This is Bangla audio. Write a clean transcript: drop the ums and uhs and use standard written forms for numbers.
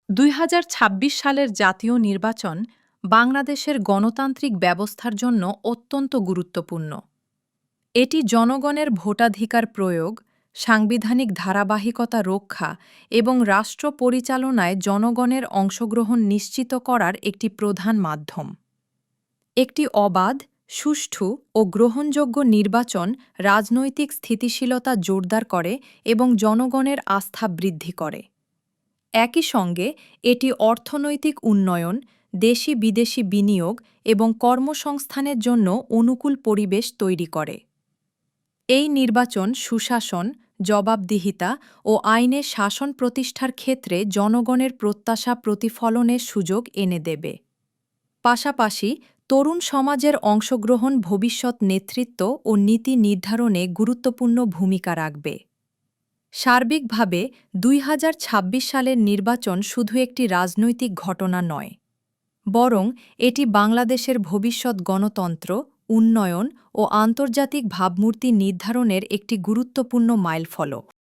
২০২৬ সালের জাতীয় নির্বাচন বাংলাদেশের গণতান্ত্রিক ব্যবস্থার জন্য অত্যন্ত গুরুত্বপূর্ণ। এটি জনগণের ভোটাধিকার প্রয়োগ, সাংবিধানিক ধারাবাহিকতা রক্ষা এবং রাষ্ট্র পরিচালনায় জনগণের অংশগ্রহণ নিশ্চিত করার একটি প্রধান মাধ্যম। একটি অবাধ, সুষ্ঠু ও গ্রহণযোগ্য নির্বাচন রাজনৈতিক স্থিতিশীলতা জোরদার করে এবং জনগণের আস্থা বৃদ্ধি করে। একই সঙ্গে এটি অর্থনৈতিক উন্নয়ন, দেশি বিদেশি বিনিয়োগ এবং কর্মসংস্থানের জন্য অনুকূল পরিবেশ তৈরি করে। এই নির্বাচন সুশাসন, জবাবদিহিতা ও আইনের শাসন প্রতিষ্ঠার ক্ষেত্রে জনগণের প্রত্যাশা প্রতিফলনের সুযোগ এনে দেবে। পাশাপাশি তরুণ সমাজের অংশগ্রহণ ভবিষ্যৎ নেতৃত্ব ও নীতি নির্ধারণে গুরুত্বপূর্ণ ভূমিকা রাখবে। সার্বিকভাবে ২০২৬ সালের নির্বাচন শুধু একটি রাজনৈতিক ঘটনা নয়, বরং এটি বাংলাদেশের ভবিষ্যৎ গণতন্ত্র, উন্নয়ন ও আন্তর্জাতিক ভাবমূর্তি নির্ধারণের একটি গুরুত্বপূর্ণ মাইলফলক।